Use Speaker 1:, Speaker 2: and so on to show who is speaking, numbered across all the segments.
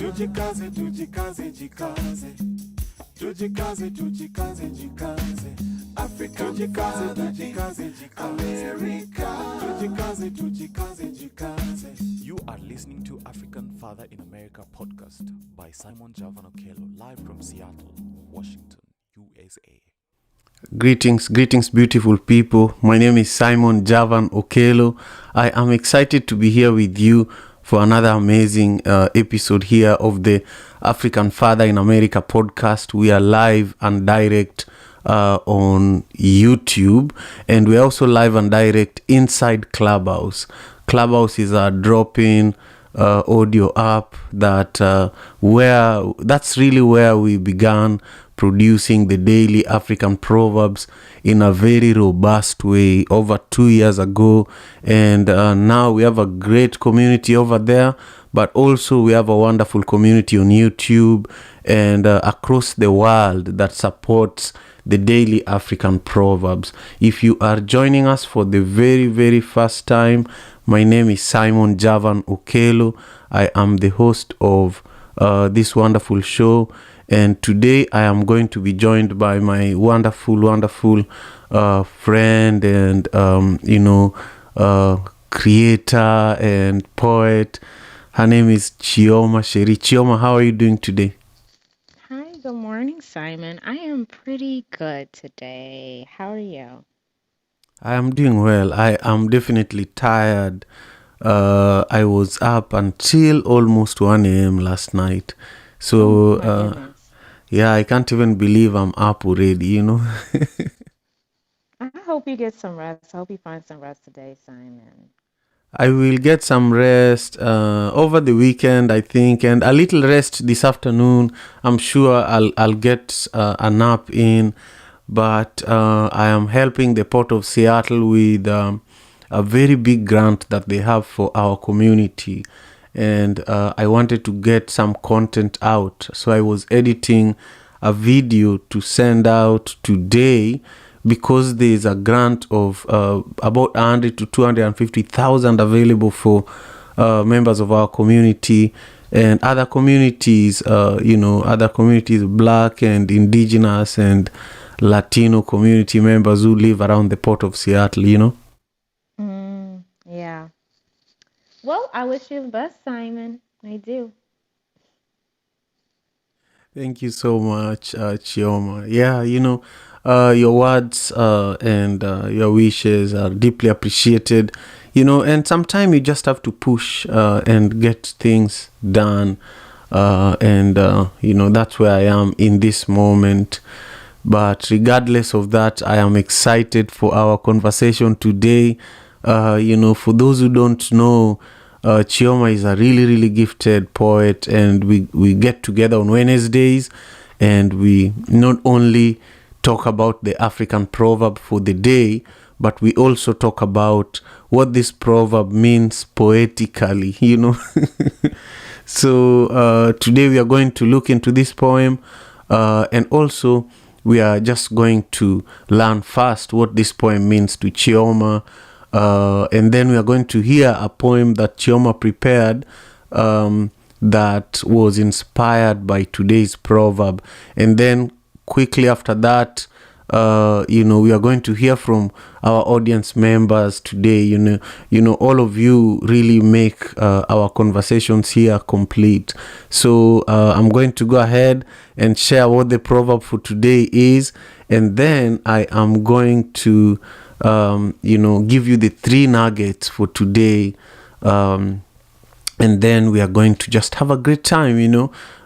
Speaker 1: Tujikaze, tujikaze, jikaze. Tujikaze, tujikaze, jikaze. Africa, tujikaze, tujikaze, jikaze. America, tujikaze, tujikaze, jikaze.
Speaker 2: You are listening to African Father in America podcast by Simon Javan Okello, live from Seattle, Washington, USA.
Speaker 3: Greetings, beautiful people. My name is Simon Javan Okello. I am excited to be here with you for another amazing episode here of the African Father in America podcast. We are live and direct on YouTube, and we're also live and direct inside Clubhouse. Clubhouse is a drop-in audio app that's really where we began producing the daily African Proverbs in a very robust way over 2 years ago. And now we have a great community over there, but also we have a wonderful community on YouTube and across the world that supports the daily African Proverbs. If you are joining us for the very, very first time, my name is Simon Javan Okello. I am the host of this wonderful show. And today I am going to be joined by my wonderful friend and, creator and poet. Her name is Chioma Sheri. Chioma, how are you doing today?
Speaker 4: Hi, good morning, Simon. I am pretty good today. How are you?
Speaker 3: I am doing well. I am definitely tired. I was up until almost 1 a.m. last night. So, yeah, I can't even believe I'm up already,
Speaker 4: I hope you get some rest. I hope you find some rest today, Simon.
Speaker 3: I will get some rest over the weekend, I think, and a little rest this afternoon. I'm sure I'll get a nap in, but I am helping the Port of Seattle with a very big grant that they have for our community. And I wanted to get some content out. So I was editing a video to send out today because there is a grant of about 100 to 250,000 available for members of our community and other communities, Black and Indigenous and Latino community members who live around the Port of Seattle,
Speaker 4: Yeah. Well, I wish you the best, Simon. I do.
Speaker 3: Thank you so much, Chioma. Yeah, your words and your wishes are deeply appreciated, and sometimes you just have to push and get things done. That's where I am in this moment. But regardless of that, I am excited for our conversation today. For those who don't know, Chioma is a really, really gifted poet, and we get together on Wednesdays, and we not only talk about the African proverb for the day, but we also talk about what this proverb means poetically, So today we are going to look into this poem, and also we are just going to learn first what this poem means to Chioma. And then we are going to hear a poem that Chioma prepared that was inspired by today's proverb. And then quickly after that, we are going to hear from our audience members today. All of you really make our conversations here complete. So I'm going to go ahead and share what the proverb for today is. And then I am going to give you the 3 nuggets for today, and then we are going to just have a great time.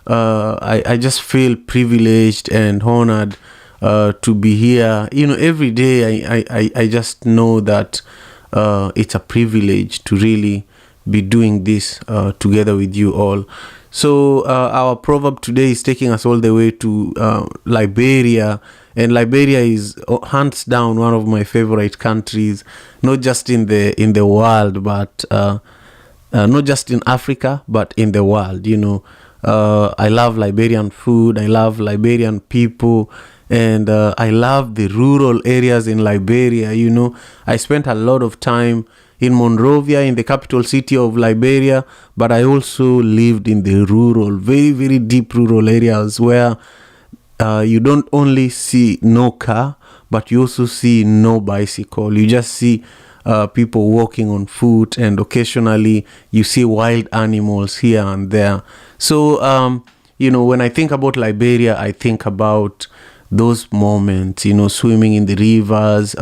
Speaker 3: I just feel privileged and honored to be here. Every day I just know that it's a privilege to really be doing this together with you all. So our proverb today is taking us all the way to Liberia. And Liberia is hands down one of my favorite countries, not just in the world, but not just in Africa, but in the world. I love Liberian food. I love Liberian people, and I love the rural areas in Liberia. I spent a lot of time in Monrovia, in the capital city of Liberia, but I also lived in the rural, very, very deep rural areas where you don't only see no car, but you also see no bicycle. You just see people walking on foot, and occasionally you see wild animals here and there. So, when I think about Liberia, I think about those moments, swimming in the rivers,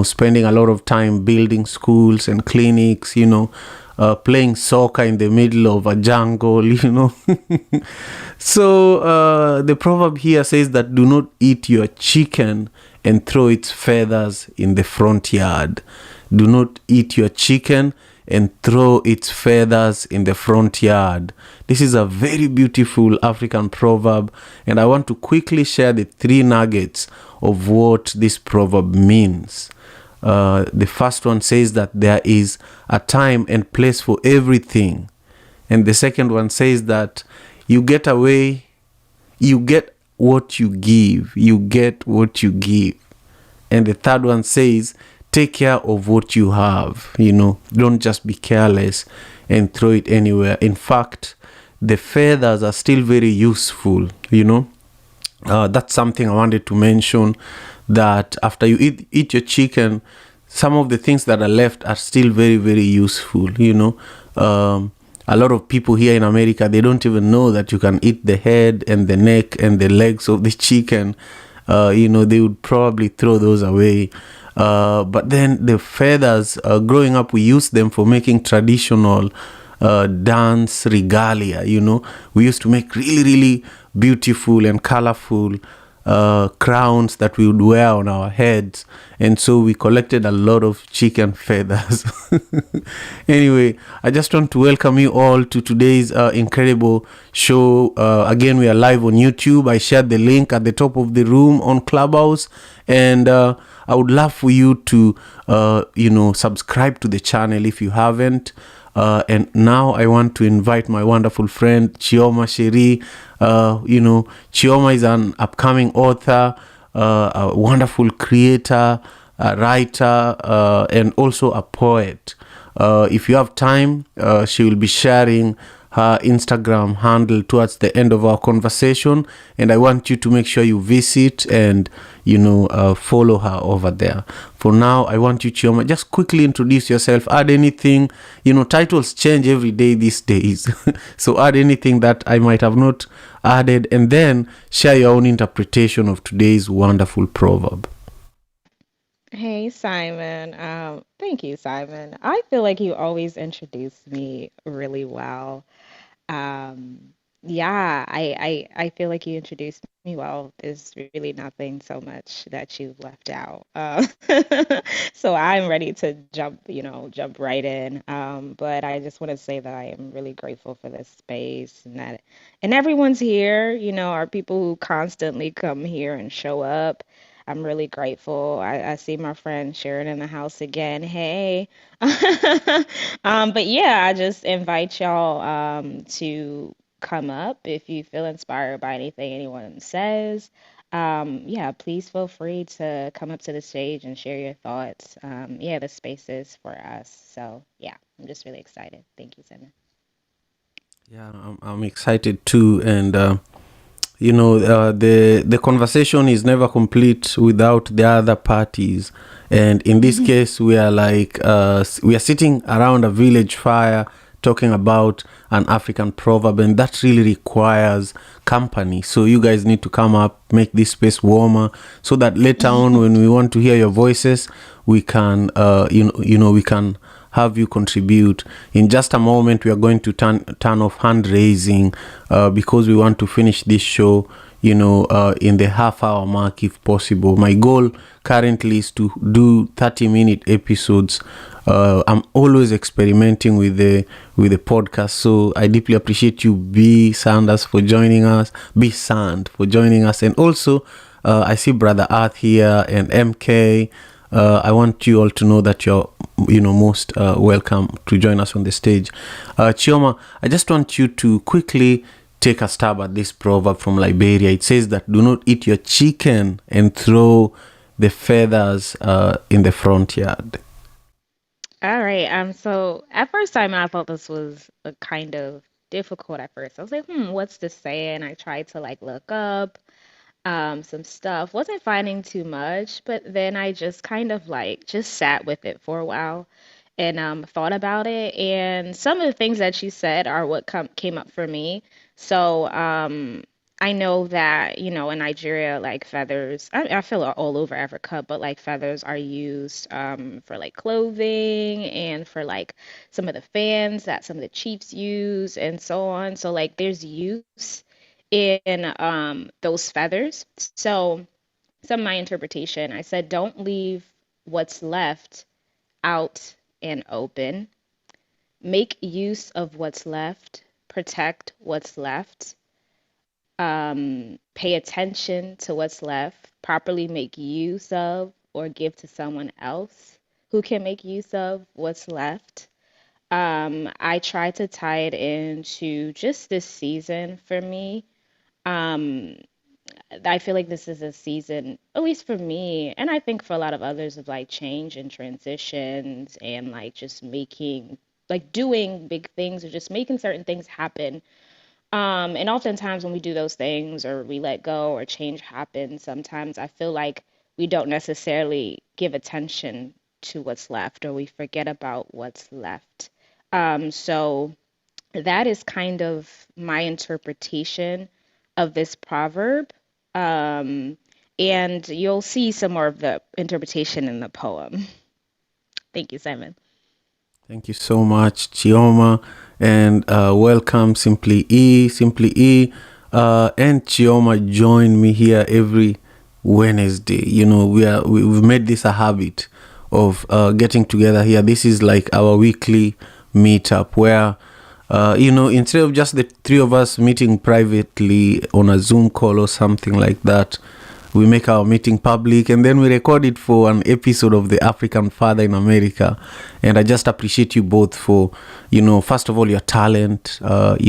Speaker 3: spending a lot of time building schools and clinics, playing soccer in the middle of a jungle, So the proverb here says that do not eat your chicken and throw its feathers in the front yard. Do not eat your chicken and throw its feathers in the front yard. This is a very beautiful African proverb, and I want to quickly share the 3 nuggets of what this proverb means. The first one says that there is a time and place for everything. And the second one says that you get what you give. You get what you give. And the third one says, take care of what you have. Don't just be careless and throw it anywhere. In fact, the feathers are still very useful. That's something I wanted to mention, that after you eat your chicken, some of the things that are left are still very, very useful. A lot of people here in America, they don't even know that you can eat the head and the neck and the legs of the chicken. They would probably throw those away. But then the feathers, growing up, we used them for making traditional dance regalia. We used to make really, really beautiful and colorful crowns that we would wear on our heads, and so we collected a lot of chicken feathers. Anyway, I just want to welcome you all to today's incredible show. Again, we are live on YouTube. I shared the link at the top of the room on Clubhouse, and I would love for you to subscribe to the channel if you haven't. And now I want to invite my wonderful friend Chioma Sheri. Chioma is an upcoming author, a wonderful creator, a writer, and also a poet. If you have time, she will be sharing her Instagram handle towards the end of our conversation, and I want you to make sure you visit and follow her over there. For now, I want you, Chioma, just quickly introduce yourself, add anything. Titles change every day these days. So add anything that I might have not added, and then share your own interpretation of today's wonderful proverb.
Speaker 4: Hey, Simon. Thank you, Simon. I feel like you always introduce me really well. Yeah, I feel like you introduced me well. There's really nothing so much that you've left out. So I'm ready to jump right in. But I just want to say that I am really grateful for this space, and everyone's here, are people who constantly come here and show up. I'm really grateful. I see my friend Sharon in the house again. Hey. But yeah, I just invite y'all to come up if you feel inspired by anything anyone says. Yeah, please feel free to come up to the stage and share your thoughts. Yeah, the space is for us. So yeah, I'm just really excited. Thank you, Simon.
Speaker 3: Yeah, I'm excited too, and the conversation is never complete without the other parties. And in this case, we are we are sitting around a village fire talking about an African proverb, and that really requires company. So you guys need to come up, make this space warmer, so that later on, when we want to hear your voices, we can, we can have you contribute. In just a moment, we are going to turn off hand raising because we want to finish this show, in the half-hour mark if possible. My goal currently is to do 30-minute episodes. I'm always experimenting with the podcast, so I deeply appreciate you, B Sanders, for joining us. B Sand for joining us, and also I see Brother Earth here and MK. I want you all to know that you're, most welcome to join us on the stage. Chioma, I just want you to quickly take a stab at this proverb from Liberia. It says that do not eat your chicken and throw the feathers in the front yard.
Speaker 4: All right. So at first time I thought this was a kind of difficult at first. I was like, what's this saying? I tried to like look up some stuff. Wasn't finding too much, but then I just kind of like just sat with it for a while and thought about it. And some of the things that she said are what came up for me. So I know that, in Nigeria, like feathers, I feel all over Africa, but like feathers are used for like clothing and for like some of the fans that some of the chiefs use and so on. So like there's use in those feathers. So some of my interpretation, I said, don't leave what's left out and open. Make use of what's left. Protect what's left. Pay attention to what's left. Properly make use of or give to someone else who can make use of what's left. I try to tie it into just this season for me. Um, I feel like this is a season, at least for me, and I think for a lot of others, of like change and transitions and like just making, like doing big things or just making certain things happen. And oftentimes when we do those things or we let go or change happens, sometimes I feel like we don't necessarily give attention to what's left or we forget about what's left. So that is kind of my interpretation of this proverb. Um, and you'll see some more of the interpretation in the poem. Thank you, Simon.
Speaker 3: Thank you so much, Chioma, and welcome, Simply E. Simply E and Chioma join me here every Wednesday. We've made this a habit of getting together here. This is like our weekly meetup where instead of just the three of us meeting privately on a Zoom call or something like that, we make our meeting public and then we record it for an episode of the African Father in America. And I just appreciate you both for, first of all, your talent, and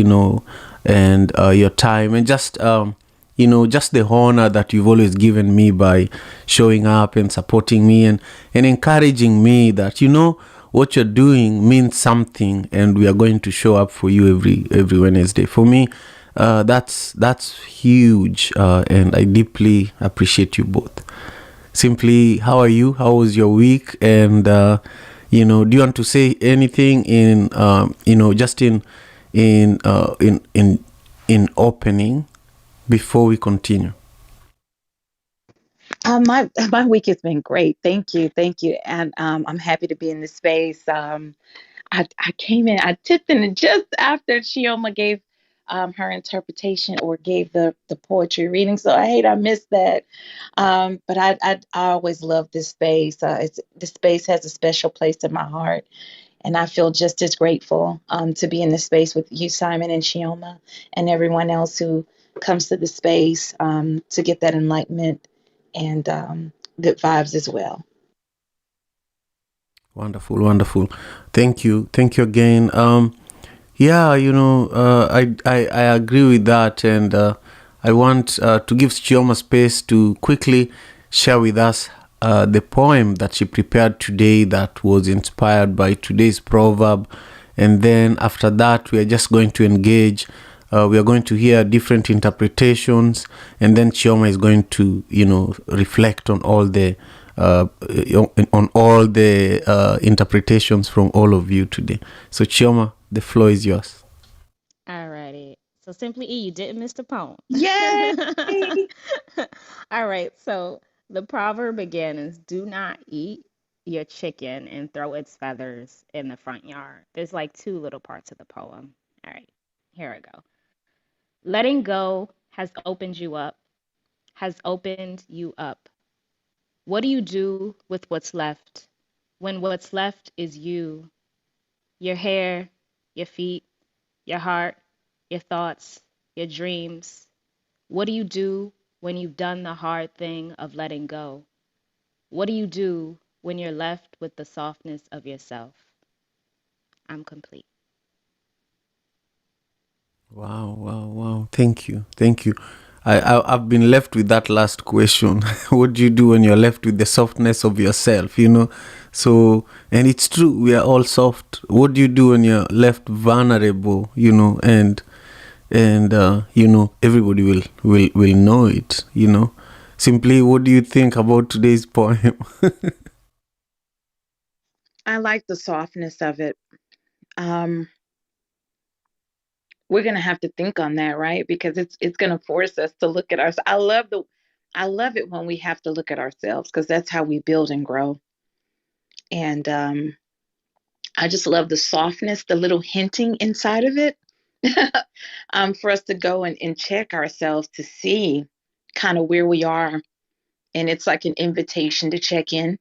Speaker 3: your time, and just the honor that you've always given me by showing up and supporting me and encouraging me that, what you're doing means something and we are going to show up for you every Wednesday. For me, that's huge, and I deeply appreciate you both. Simply, how are you? How was your week? And do you want to say anything in just in opening before we continue?
Speaker 5: My week has been great. Thank you, and I'm happy to be in this space. I came in, I tipped in just after Chioma gave her interpretation or gave the poetry reading. So I hate I missed that. But I always love this space. This space has a special place in my heart, and I feel just as grateful to be in this space with you, Simon and Chioma, and everyone else who comes to the space to get that enlightenment and good vibes as well.
Speaker 3: Wonderful, wonderful. Thank you again. Yeah, I agree with that, and I want to give Chioma space to quickly share with us the poem that she prepared today that was inspired by today's proverb, and then after that we are just going to engage. We are going to hear different interpretations, and then Chioma is going to reflect uh, on all the interpretations from all of you today. So Chioma, the floor is yours.
Speaker 4: Alrighty. So Simply E, you didn't miss the poem.
Speaker 5: Yay!
Speaker 4: All right. So the proverb again is do not eat your chicken and throw its feathers in the front yard. There's like two little parts of the poem. All right. Here we go. Letting go has opened you up, has opened you up. What do you do with what's left when what's left is you, your hair, your feet, your heart, your thoughts, your dreams? What do you do when you've done the hard thing of letting go? What do you do when you're left with the softness of yourself? I'm complete.
Speaker 3: Wow, wow, wow. Thank you. Thank you. I've been left with that last question. What do you do when you're left with the softness of yourself, you know? So, and it's true, we are all soft. What do you do when you're left vulnerable, you know? And you know, everybody will know it, you know? Simply, what do you think about today's poem?
Speaker 5: I like the softness of it. Um, we're gonna have to think on that, right? Because it's gonna force us to look at ourselves. I love it when we have to look at ourselves because that's how we build and grow. And I just love the softness, the little hinting inside of it, for us to go and check ourselves to see kind of where we are, and it's like an invitation to check in.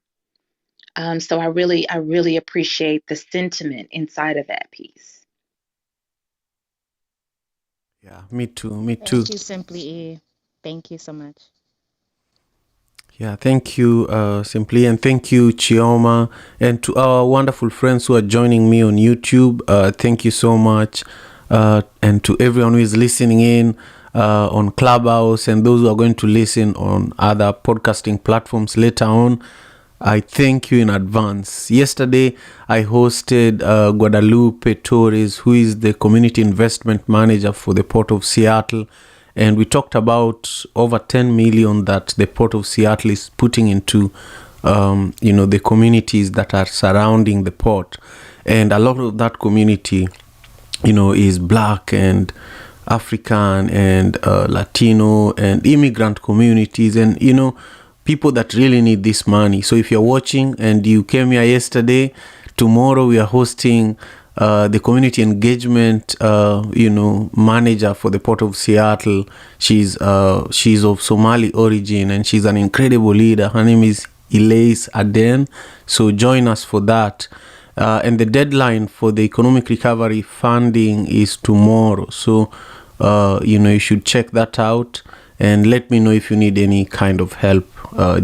Speaker 5: So I really appreciate the sentiment inside of that piece.
Speaker 3: Yeah, me too, me too.
Speaker 4: Thank you, Simply E. Thank you so much.
Speaker 3: Yeah, thank you, Simply, and thank you, Chioma, and to our wonderful friends who are joining me on YouTube. Thank you so much, and to everyone who is listening in on Clubhouse and those who are going to listen on other podcasting platforms later on. I thank you in advance. Yesterday, I hosted Guadalupe Torres, who is the community investment manager for the Port of Seattle. And we talked about over 10 million that the Port of Seattle is putting into, you know, the communities that are surrounding the port. And a lot of that community, you know, is Black and African and Latino and immigrant communities. And, you know, people that really need this money. So if you're watching and you came here yesterday, tomorrow we are hosting the community engagement, you know, manager for the Port of Seattle. She's of Somali origin and she's an incredible leader. Her name is Elise Aden. So join us for that. And the deadline for the economic recovery funding is tomorrow. So, you know, you should check that out. And let me know if you need any kind of help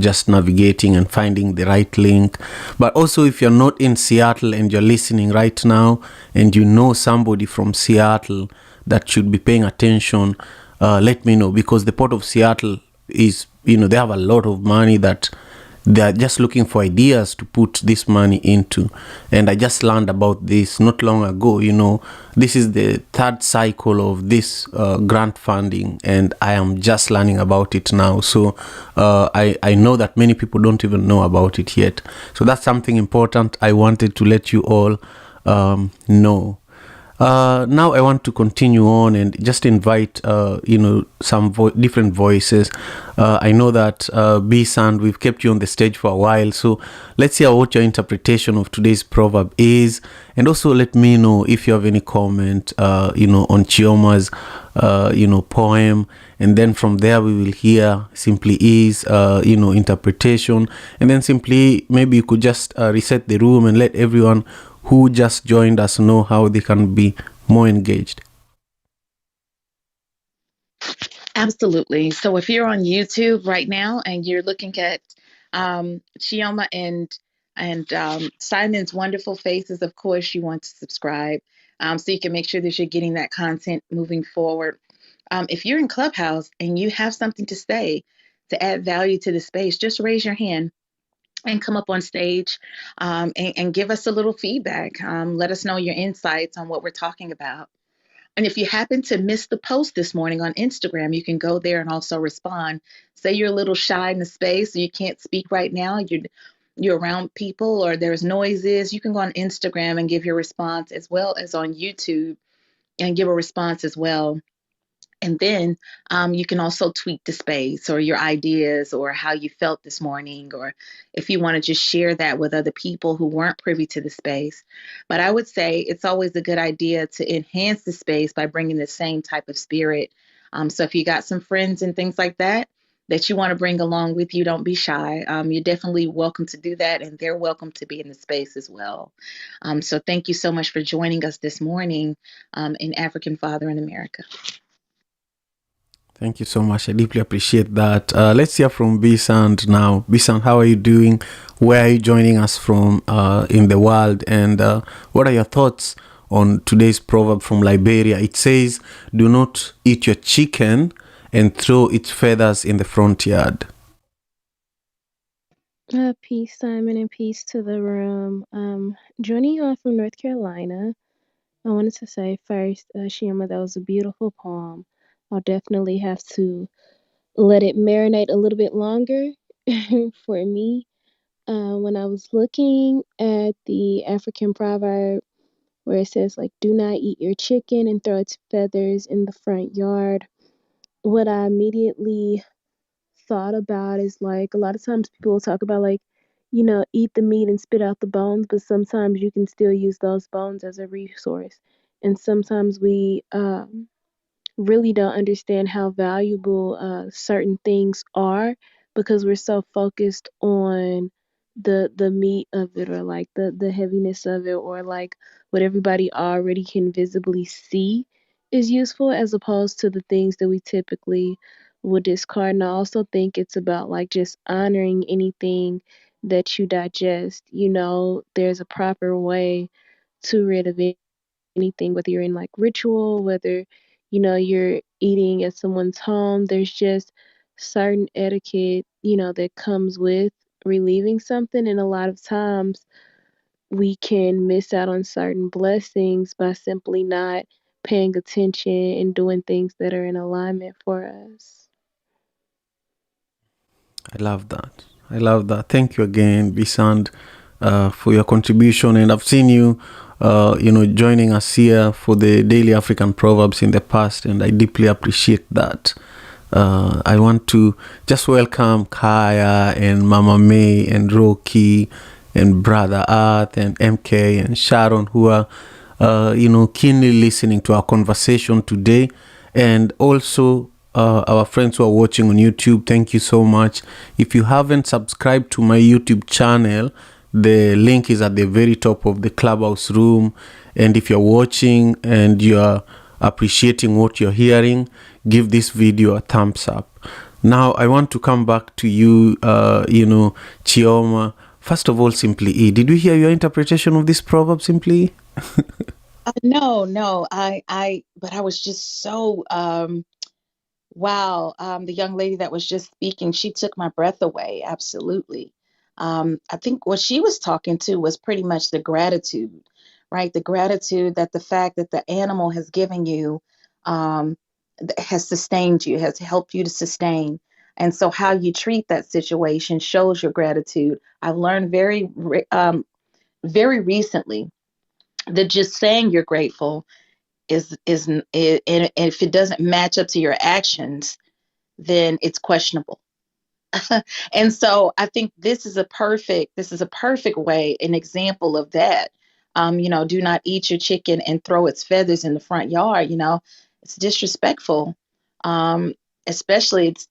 Speaker 3: just navigating and finding the right link. But also, if you're not in Seattle and you're listening right now and you know somebody from Seattle that should be paying attention, let me know, because the Port of Seattle is, you know, they have a lot of money that they're just looking for ideas to put this money into. And I just learned about this not long ago. You know, this is the third cycle of this grant funding, and I am just learning about it now. So I know that many people don't even know about it yet. So that's something important I wanted to let you all know. Now I want to continue on and just invite, you know, some different voices. I know that B-Sand, we've kept you on the stage for a while, so let's hear what your interpretation of today's proverb is, and also let me know if you have any comment, you know, on Chioma's, you know, poem, and then from there we will hear Simply Is, you know, interpretation, and then Simply, maybe you could just reset the room and let everyone who just joined us know how they can be more engaged.
Speaker 5: Absolutely. So if you're on YouTube right now and you're looking at Chioma and Simon's wonderful faces, of course you want to subscribe, so you can make sure that you're getting that content moving forward. If you're in Clubhouse and you have something to say to add value to the space, just raise your hand and come up on stage, and give us a little feedback. Let us know your insights on what we're talking about. And if you happen to miss the post this morning on Instagram, you can go there and also respond. Say you're a little shy in the space, or you can't speak right now, you're around people or there's noises, you can go on Instagram and give your response, as well as on YouTube and give a response as well. And then you can also tweet the space or your ideas or how you felt this morning, or if you want to just share that with other people who weren't privy to the space. But I would say it's always a good idea to enhance the space by bringing the same type of spirit. So if you got some friends and things like that you want to bring along with you, don't be shy. You're definitely welcome to do that, and they're welcome to be in the space as well. So thank you so much for joining us this morning in African Father in America.
Speaker 3: Thank you so much. I deeply appreciate that. Let's hear from B-Sand now. B-Sand, how are you doing? Where are you joining us from in the world? And what are your thoughts on today's proverb from Liberia? It says, do not eat your chicken and throw its feathers in the front yard.
Speaker 6: Peace, Simon, and peace to the room. Joining you all from North Carolina, I wanted to say first, Shioma, that was a beautiful poem. I'll definitely have to let it marinate a little bit longer for me. When I was looking at the African proverb where it says, like, do not eat your chicken and throw its feathers in the front yard, what I immediately thought about is, like, a lot of times people will talk about, like, eat the meat and spit out the bones, but sometimes you can still use those bones as a resource. And sometimes we really don't understand how valuable certain things are because we're so focused on the meat of it, or like the heaviness of it, or like what everybody already can visibly see is useful, as opposed to the things that we typically would discard. And I also think it's about, like, just honoring anything that you digest. There's a proper way to rid of anything, whether you're in, like, ritual, whether you're eating at someone's home. There's just certain etiquette that comes with relieving something, and a lot of times we can miss out on certain blessings by simply not paying attention and doing things that are in alignment for us.
Speaker 3: I love that. I love that. Thank you again, Bisand, for your contribution. And I've seen you, joining us here for the Daily African Proverbs in the past, and I deeply appreciate that. I want to just welcome Kaya and Mama May and Rocky and Brother Earth and MK and Sharon, who are, keenly listening to our conversation today. And also our friends who are watching on YouTube, thank you so much. If you haven't subscribed to my YouTube channel, the link is at the very top of the Clubhouse room. And if you're watching and you're appreciating what you're hearing, give this video a thumbs up. Now, I want to come back to you, Chioma. First of all, Simply E, did you hear your interpretation of this proverb, Simply E?
Speaker 5: No, but I was just so, wow. The young lady that was just speaking, she took my breath away. Absolutely. I think what she was talking to was pretty much the gratitude, right? The gratitude that the fact that the animal has given you, has sustained you, has helped you to sustain. And so how you treat that situation shows your gratitude. I've learned very recently that just saying you're grateful and if it doesn't match up to your actions, then it's questionable. And so I think this is a perfect way, an example of that. Do not eat your chicken and throw its feathers in the front yard. It's disrespectful. Especially it's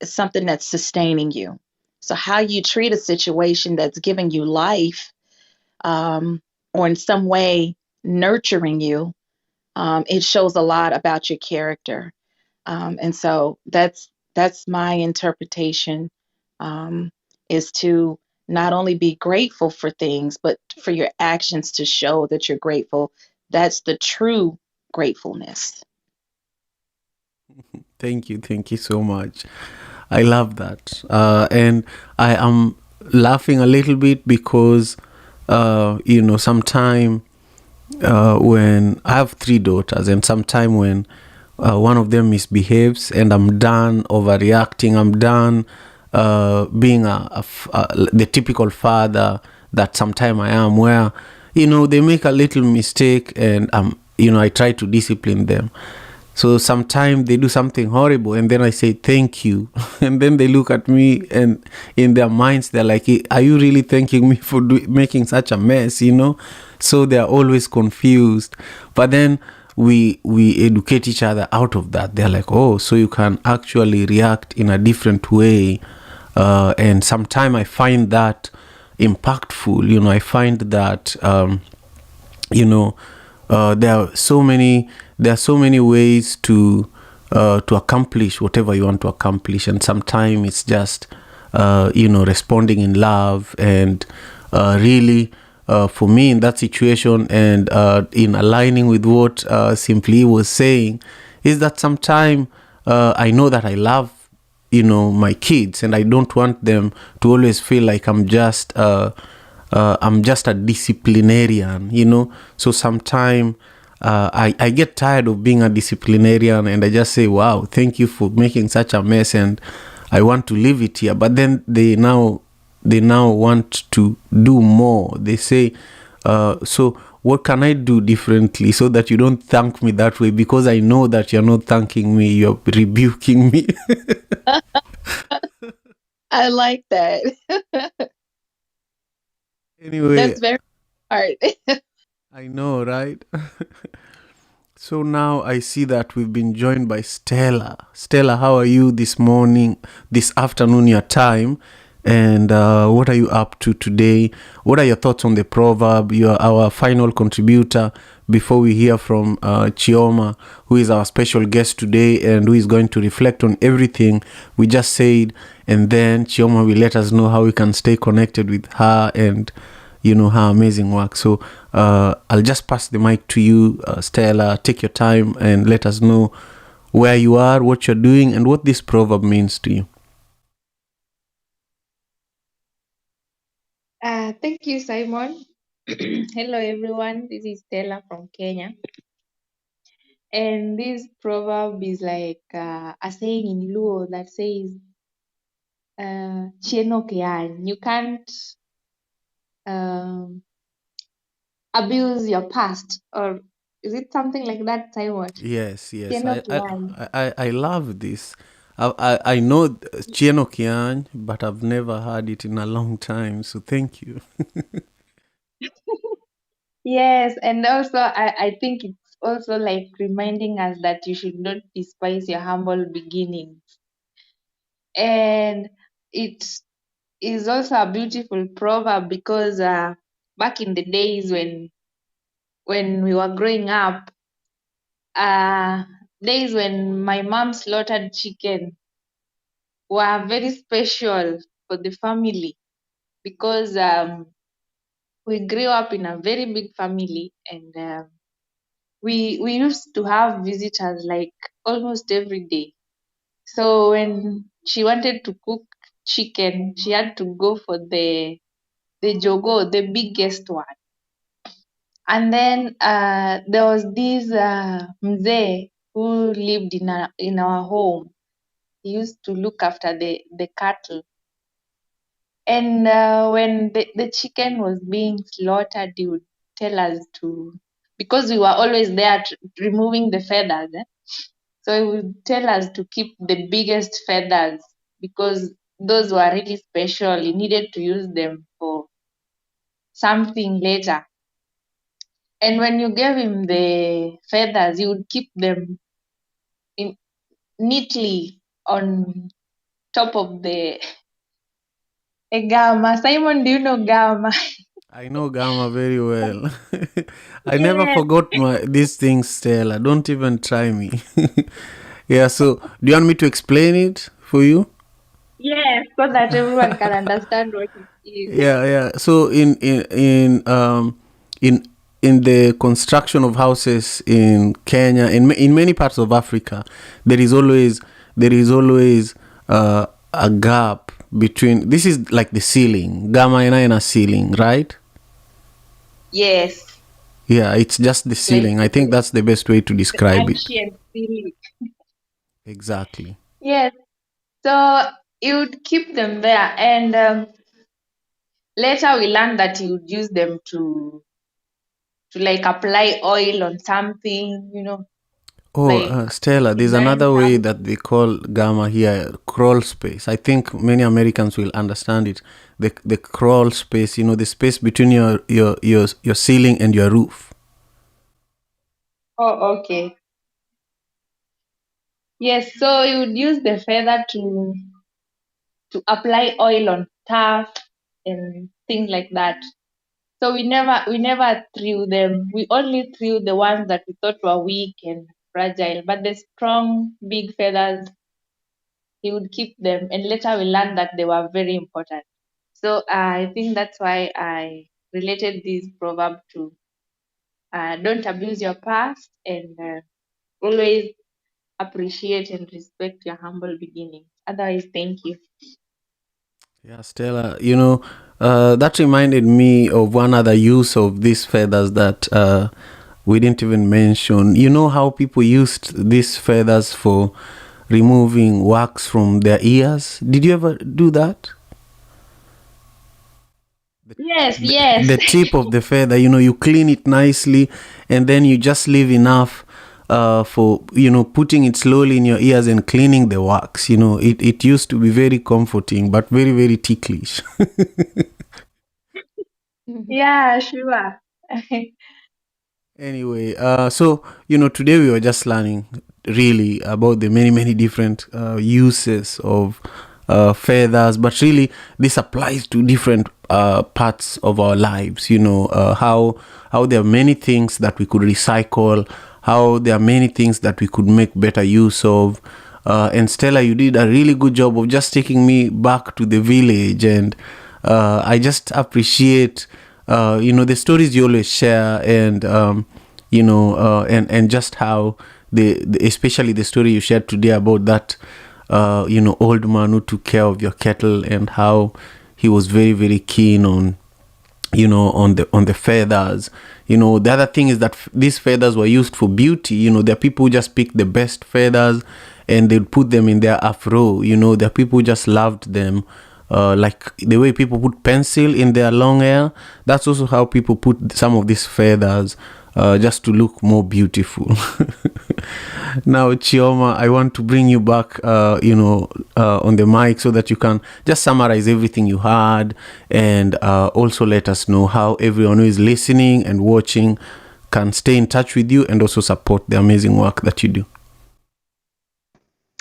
Speaker 5: something that's sustaining you. So how you treat a situation that's giving you life, or in some way nurturing you, it shows a lot about your character. And so that's my interpretation, is to not only be grateful for things, but for your actions to show that you're grateful. That's the true gratefulness.
Speaker 3: Thank you so much. I love that. And I am laughing a little bit because, sometime when I have 3 daughters, and sometime when one of them misbehaves and I'm done overreacting, I'm done being the typical father that sometime I am, where, they make a little mistake and I try to discipline them. So sometimes they do something horrible and then I say, thank you. And then they look at me and in their minds, they're like, are you really thanking me for making such a mess, So they're always confused. But then we educate each other out of that. They're like, oh, so you can actually react in a different way. And sometimes I find that impactful. I find that, there are so many ways to accomplish whatever you want to accomplish, and sometimes it's just responding in love, and really for me in that situation, and in aligning with what Simply was saying, is that sometimes I know that I love, my kids, and I don't want them to always feel like I'm just a disciplinarian, So sometimes I get tired of being a disciplinarian, and I just say, wow, thank you for making such a mess, and I want to leave it here. But then they now want to do more. They say, so what can I do differently so that you don't thank me that way? Because I know that you're not thanking me, you're rebuking me.
Speaker 5: I like that.
Speaker 3: Anyway,
Speaker 5: That's very hard.
Speaker 3: I know, right? So now I see that we've been joined by Stella. Stella, how are you this morning, this afternoon, your time? And what are you up to today? What are your thoughts on the proverb? You are our final contributor before we hear from Chioma, who is our special guest today and who is going to reflect on everything we just said. And then Chioma will let us know how we can stay connected with her and her amazing work. So I'll just pass the mic to you, Stella. Take your time and let us know where you are, what you're doing, and what this proverb means to you.
Speaker 7: Thank you, Simon. Hello, everyone. This is Stella from Kenya. And this proverb is like a saying in Luo that says, Chieno kean. You can't um, abuse your past. Or is it something like that, Simon?
Speaker 3: Yes, yes.
Speaker 7: Chieno
Speaker 3: I I,
Speaker 7: kean.
Speaker 3: I love this. I know Chieno Kian, but I've never heard it in a long time. So thank you.
Speaker 7: Yes, and also I think it's also like reminding us that you should not despise your humble beginnings. And it is also a beautiful proverb because back in the days when we were growing up, uh, days when my mom slaughtered chicken were very special for the family because we grew up in a very big family and we used to have visitors like almost every day. So when she wanted to cook chicken, she had to go for the jogo, the biggest one. And then there was this mzee who lived in our home. He used to look after the cattle. And when the chicken was being slaughtered, he would tell us to, because we were always there removing the feathers. So he would tell us to keep the biggest feathers because those were really special. He needed to use them for something later. And when you gave him the feathers, you would keep them in, neatly on top of a gama. Simon, do you know gama?
Speaker 3: I know Gamma very well. I never
Speaker 7: Yes,
Speaker 3: forgot these things, Stella. Don't even try me. Yeah, so do you want me to explain it for you?
Speaker 7: yes, so that everyone can understand what it is.
Speaker 3: Yeah, yeah. So in in the construction of houses in Kenya, in many parts of Africa, there is always a gap between. This is like the ceiling, gamma and a ceiling, right?
Speaker 7: Yes,
Speaker 3: Yeah, it's just the
Speaker 7: like
Speaker 3: ceiling. I think that's the best way to
Speaker 7: the
Speaker 3: describe it.
Speaker 7: ancient ceiling.
Speaker 3: Exactly.
Speaker 7: Yes, so you would keep them there, and later we learned that you would use them to like apply oil on something,
Speaker 3: Oh,
Speaker 7: like
Speaker 3: Stella,
Speaker 7: to
Speaker 3: there's
Speaker 7: burn
Speaker 3: another way
Speaker 7: some.
Speaker 3: that they call gamma here, crawl space. I think many Americans will understand it. The crawl space, the space between your ceiling and your roof.
Speaker 7: Oh, okay. Yes, so you would use the feather to apply oil on stuff and things like that. So we never threw them. We only threw the ones that we thought were weak and fragile. But the strong, big feathers, he would keep them. And later we learned that they were very important. So I think that's why I related this proverb to don't abuse your past and always appreciate and respect your humble beginnings. Otherwise, thank you.
Speaker 3: Yeah, Stella, that reminded me of one other use of these feathers that we didn't even mention. You know how people used these feathers for removing wax from their ears? Did you ever do that?
Speaker 7: Yes,
Speaker 3: the,
Speaker 7: yes.
Speaker 3: the tip of the feather, you clean it nicely, and then you just leave enough for putting it slowly in your ears and cleaning the wax. It used to be very comforting but very, very ticklish.
Speaker 7: Yeah, sure.
Speaker 3: Anyway, so today we were just learning really about the many, many different uses of feathers, but really this applies to different parts of our lives. How there are many things that we could recycle, how there are many things that we could make better use of. And Stella, you did a really good job of just taking me back to the village, and I just appreciate the stories you always share, and and just how especially the story you shared today about that old man who took care of your kettle, and how he was very, very keen on on the feathers. The other thing is that these feathers were used for beauty. There are people who just pick the best feathers and they'd put them in their afro. There are people who just loved them, like the way people put pencil in their long hair. That's also how people put some of these feathers, just to look more beautiful. Now, Chioma, I want to bring you back, on the mic, so that you can just summarize everything you had, and also let us know how everyone who is listening and watching can stay in touch with you and also support the amazing work that you do.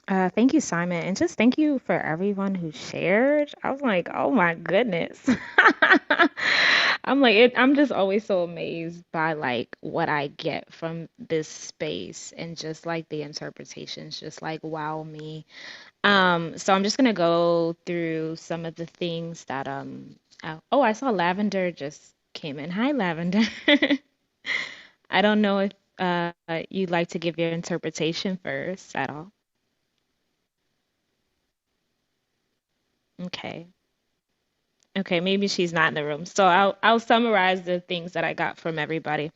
Speaker 4: Thank you, Simon, and just thank you for everyone who shared. I was like, oh my goodness. I'm just always so amazed by like what I get from this space and just like the interpretations just like wow me. So I'm just gonna go through some of the things that oh, I saw Lavender just came in. Hi, Lavender. I don't know if you'd like to give your interpretation first at all. Okay. Okay, maybe she's not in the room. So I'll summarize the things that I got from everybody.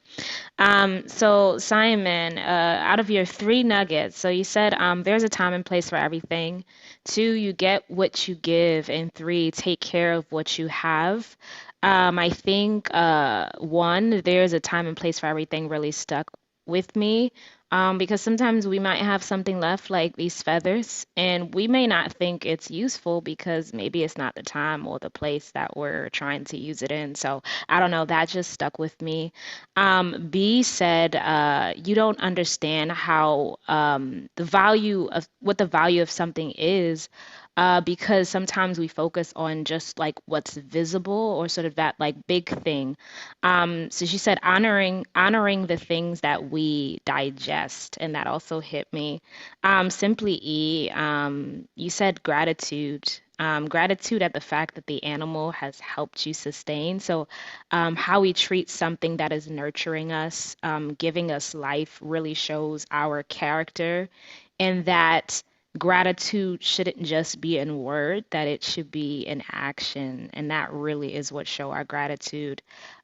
Speaker 4: So Simon, out of your three nuggets, so you said there's a time and place for everything. Two, you get what you give, and three, take care of what you have. I think one, there's a time and place for everything really stuck with me. Because sometimes we might have something left, like these feathers, and we may not think it's useful because maybe it's not the time or the place that we're trying to use it in. So I don't know, that just stuck with me. B said, you don't understand how the value of what the value of something is, because sometimes we focus on just like what's visible or sort of that like big thing. So she said, honoring the things that we digest, and that also hit me. Simply E, you said gratitude. Gratitude at the fact that the animal has helped you sustain. So, how we treat something that is nurturing us, giving us life, really shows our character, and that gratitude shouldn't just be in word, that it should be in action. And that really is what show our gratitude.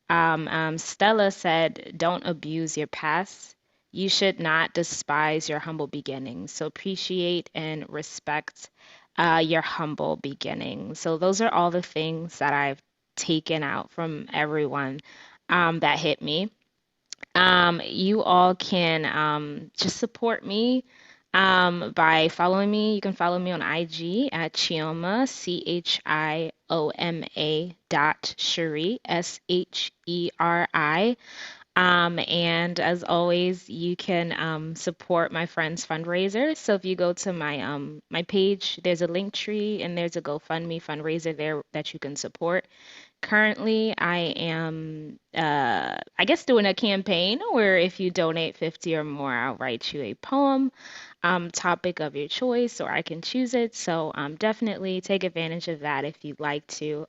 Speaker 4: Stella said, don't abuse your past. You should not despise your humble beginnings. So appreciate and respect your humble beginnings. So those are all the things that I've taken out from everyone that hit me. You all can just support me by following me. You can follow me on IG at Chioma, Chioma dot Sheri, Sheri. And as always, you can support my friend's fundraiser. So if you go to my page, there's a link tree and there's a GoFundMe fundraiser there that you can support. Currently, I am, I guess, doing a campaign where if you donate 50 or more, I'll write you a poem, topic of your choice, or I can choose it. So definitely take advantage of that if you'd like to.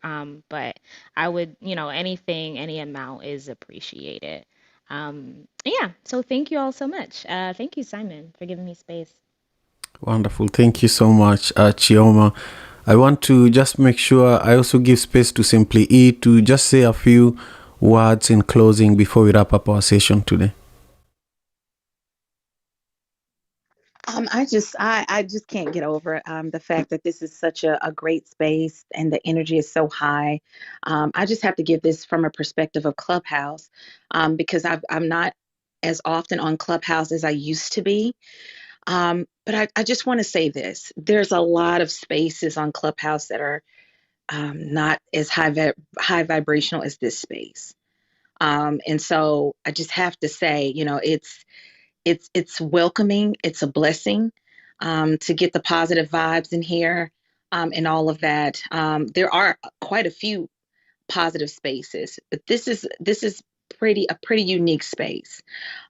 Speaker 4: But I would, anything, any amount is appreciated. Yeah, so thank you all so much. Thank you, Simon, for giving me space.
Speaker 3: Wonderful. Thank you so much, Chioma. I want to just make sure I also give space to Simply E to just say a few words in closing before we wrap up our session today.
Speaker 5: I just can't get over the fact that this is such a great space and the energy is so high. I just have to give this from a perspective of Clubhouse, because I'm not as often on Clubhouse as I used to be. But I just want to say this: there's a lot of spaces on Clubhouse that are not as high vibrational as this space. And so I just have to say, it's welcoming. It's a blessing to get the positive vibes in here, and all of that. There are quite a few positive spaces, but this is a pretty unique space.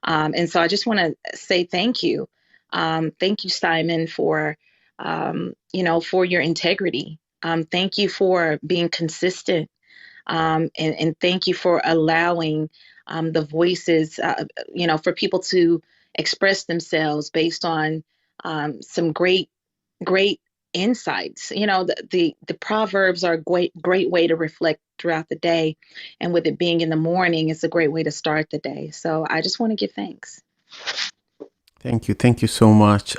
Speaker 5: And so I just want to say thank you. Thank you, Simon, for your integrity. Thank you for being consistent, and thank you for allowing the voices, for people to express themselves based on some great insights. The Proverbs are a great way to reflect throughout the day, and with it being in the morning, it's a great way to start the day. So I just want to give thanks.
Speaker 3: Thank you. Thank you so much,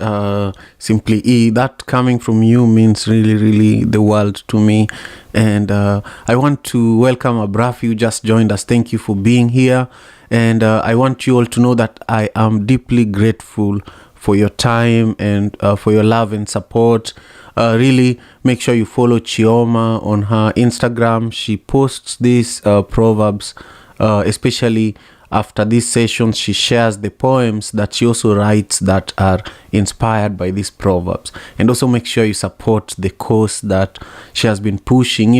Speaker 3: Simply E. That coming from you means really, really the world to me. And I want to welcome Abraf. You just joined us. Thank you for being here. And I want you all to know that I am deeply grateful for your time and for your love and support. Really make sure you follow Chioma on her Instagram. She posts these proverbs, especially after these sessions. She shares the poems that she also writes that are inspired by these proverbs. And also make sure you support the cause that she has been pushing.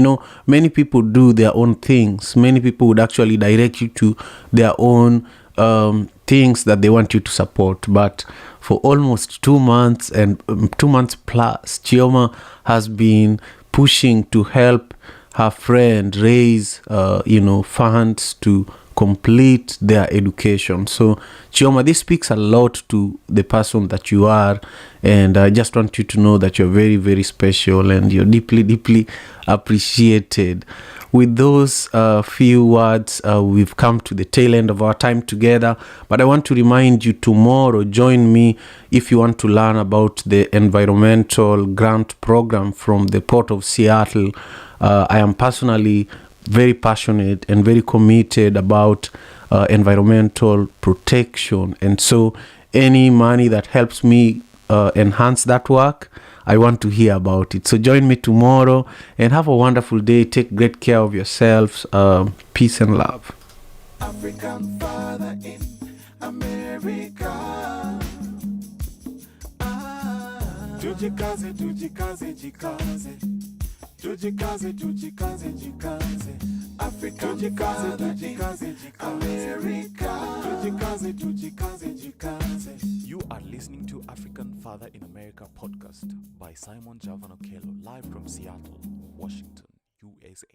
Speaker 3: Many people do their own things. Many people would actually direct you to their own things that they want you to support. But for almost 2 months and 2 months plus, Chioma has been pushing to help her friend raise, funds to complete their education. So, Chioma, this speaks a lot to the person that you are, and I just want you to know that you're very, very special and you're deeply, deeply appreciated. With those few words, we've come to the tail end of our time together. But I want to remind you, tomorrow, join me if you want to learn about the environmental grant program from the Port of Seattle. I am personally very passionate and very committed about environmental protection. And so any money that helps me enhance that work, I want to hear about it. So join me tomorrow and have a wonderful day. Take great care of yourselves. Peace and love.
Speaker 1: African father in America. Tujikaze, tujikaze, jikaze. Tujikaze, tujikaze, jikaze. Africa, tujikaze, tujikaze, jikaze. America. Tujikaze, tujikaze, jikaze.
Speaker 2: You are listening to African Father in America podcast by Simon Javan Okello, live from Seattle, Washington, USA.